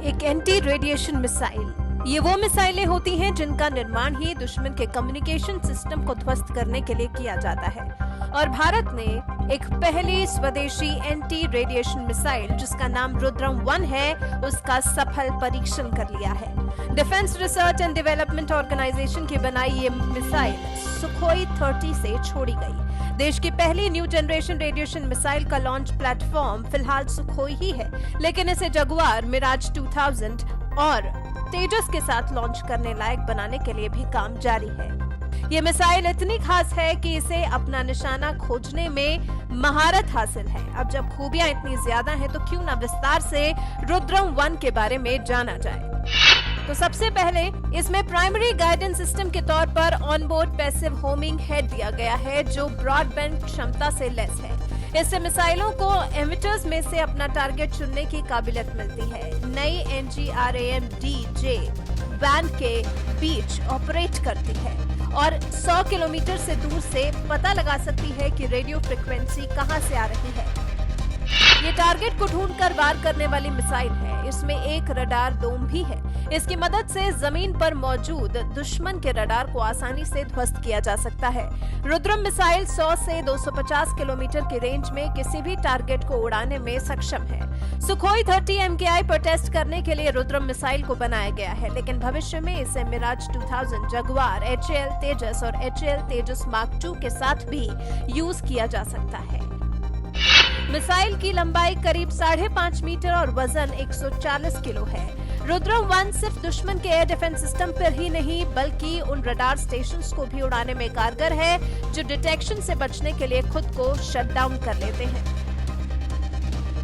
एक anti radiation missile. ये वो मिसाइलें होती हैं जिनका निर्माण ही दुश्मन के कम्युनिकेशन सिस्टम को ध्वस्त करने के लिए किया जाता है। और भारत ने एक पहली स्वदेशी एंटी रेडिएशन मिसाइल जिसका नाम रुद्रम 1 है, उसका सफल परीक्षण कर लिया है। Defence research and development organisation की बनाई ये मिसाइल सुखोई 30 से छोड़ी गई। देश की पहली न्यू जनरेशन रेडिएशन मिसाइल का लॉन्च प्लेटफॉर्म फिलहाल सुखोई ही है, लेकिन इसे जगुआर, मिराज 2000 और तेजस के साथ लॉन्च करने लायक बनाने के लिए भी काम जारी है। ये मिसाइल इतनी खास है कि इसे अपना निशाना खोजने में महारत हासिल है। अब जब खूबियां इतनी ज्यादा हैं तो क्यों ना विस्तार से रुद्रम 1 के बारे में जाना जाए। तो सबसे पहले इसमें प्राइमरी गाइडेंस सिस्टम के तौर पर ऑनबोर्ड पैसिव होमिंग हेड दिया गया है जो ब्रॉडबैंड क्षमता से लैस है। इससे मिसाइलों को एमिटर्स में से अपना टारगेट चुनने की काबिलियत मिलती है। नई NGRAM-DJ बैंड के बीच ऑपरेट करती है और 100 किलोमीटर से दूर से पता लगा सकती है कि रेडियो फ्रिक्वेंसी कहां से आ रही है। ये टारगेट को ढूंढकर वार करने वाली मिसाइल है। इसमें एक रडार डोम भी है। इसकी मदद से जमीन पर मौजूद दुश्मन के रडार को आसानी से ध्वस्त किया जा सकता है। रुद्रम मिसाइल 100 से 250 किलोमीटर की रेंज में किसी भी टारगेट को उड़ाने में सक्षम है। सुखोई 30 MKI पर टेस्ट करने के लिए रुद्रम मिसाइल को बनाया गया है, लेकिन भविष्य में इसे मिराज 2000, जगुआर, HAL तेजस और HAL तेजस मार्क 2 के साथ भी यूज किया जा सकता है। मिसाइल की लंबाई करीब 5.5 मीटर और वजन 140 किलो है। रुद्रम 1 सिर्फ दुश्मन के एयर डिफेंस सिस्टम पर ही नहीं बल्कि उन रडार स्टेशंस को भी उड़ाने में कारगर है जो डिटेक्शन से बचने के लिए खुद को शट डाउन कर लेते हैं।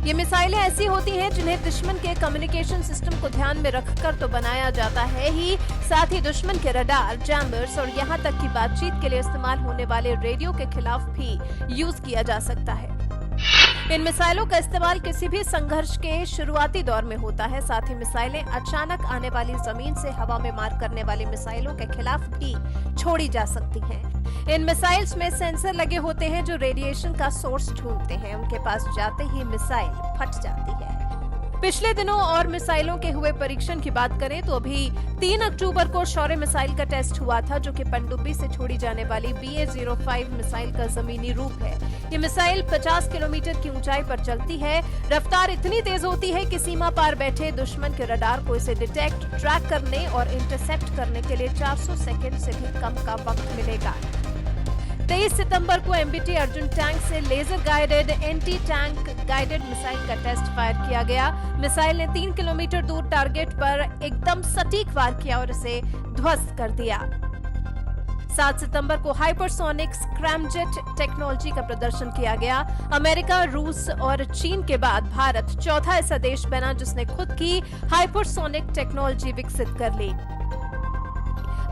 ये मिसाइलें ऐसी होती हैं जिन्हें दुश्मन के कम्युनिकेशन सिस्टम को ध्यान में रखकर तो बनाया जाता है ही, साथ ही दुश्मन के रडार, जैमर्स और यहाँ तक कि बातचीत के लिए इस्तेमाल होने वाले रेडियो के खिलाफ भी यूज किया जा सकता है। इन मिसाइलों का इस्तेमाल किसी भी संघर्ष के शुरुआती दौर में होता है। साथ ही मिसाइलें अचानक आने वाली जमीन से हवा में मार करने वाली मिसाइलों के खिलाफ भी छोड़ी जा सकती हैं। इन मिसाइल्स में सेंसर लगे होते हैं जो रेडिएशन का सोर्स ढूंढते हैं। उनके पास जाते ही मिसाइल फट जाती है। पिछले दिनों और मिसाइलों के हुए परीक्षण की बात करें तो अभी 3 अक्टूबर को शौर्य मिसाइल का टेस्ट हुआ था, जो कि पनडुब्बी से छोड़ी जाने वाली BA-05 मिसाइल का जमीनी रूप है। ये मिसाइल 50 किलोमीटर की ऊंचाई पर चलती है। रफ्तार इतनी तेज होती है कि सीमा पार बैठे दुश्मन के रडार को इसे डिटेक्ट, ट्रैक करने और इंटरसेप्ट करने के लिए 400 सेकेंड से भी कम का वक्त मिलेगा। 23 सितंबर को MBT अर्जुन टैंक से laser guided anti tank guided missile का टेस्ट फायर किया गया। मिसाइल ने 3 किलोमीटर दूर टारगेट पर एकदम सटीक वार किया और इसे ध्वस्त कर दिया। 7 सितंबर को हाइपरसोनिक स्क्रैमजेट टेक्नोलॉजी का प्रदर्शन किया गया। अमेरिका, रूस और चीन के बाद भारत चौथा ऐसा देश बना जिसने खुद की हाइपरसोनिक टेक्नोलॉजी विकसित कर ली।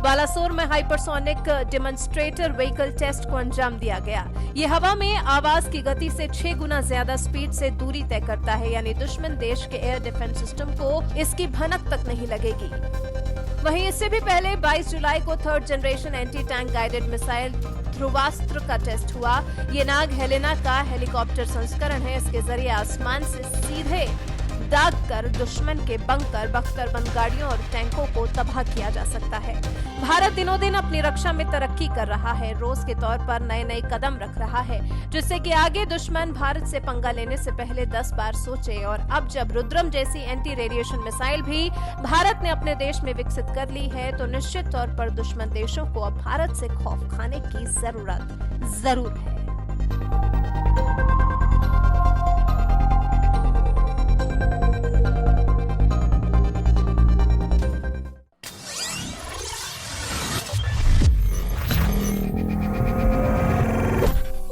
बालासोर में हाइपरसोनिक डेमोन्स्ट्रेटर व्हीकल टेस्ट को अंजाम दिया गया। ये हवा में आवाज की गति से 6 गुना ज्यादा स्पीड से दूरी तय करता है, यानी दुश्मन देश के एयर डिफेंस सिस्टम को इसकी भनक तक नहीं लगेगी। वहीं इससे भी पहले 22 जुलाई को 3rd generation anti tank guided missile Dhruvastra का टेस्ट हुआ। ये नाग हेलेना का हेलीकॉप्टर संस्करण है। इसके जरिए आसमान से सीधे दाग कर दुश्मन के बंकर, बख्तरबंद गाड़ियों और टैंकों को तबाह किया जा सकता है। भारत दिनों दिन अपनी रक्षा में तरक्की कर रहा है, रोज के तौर पर नए नए कदम रख रहा है, जिससे कि आगे दुश्मन भारत से पंगा लेने से पहले 10 बार सोचे। और अब जब रुद्रम जैसी एंटी रेडिएशन मिसाइल भी भारत ने अपने देश में विकसित कर ली है तो निश्चित तौर पर दुश्मन देशों को अब भारत से खौफ खाने की जरूरत जरूर है।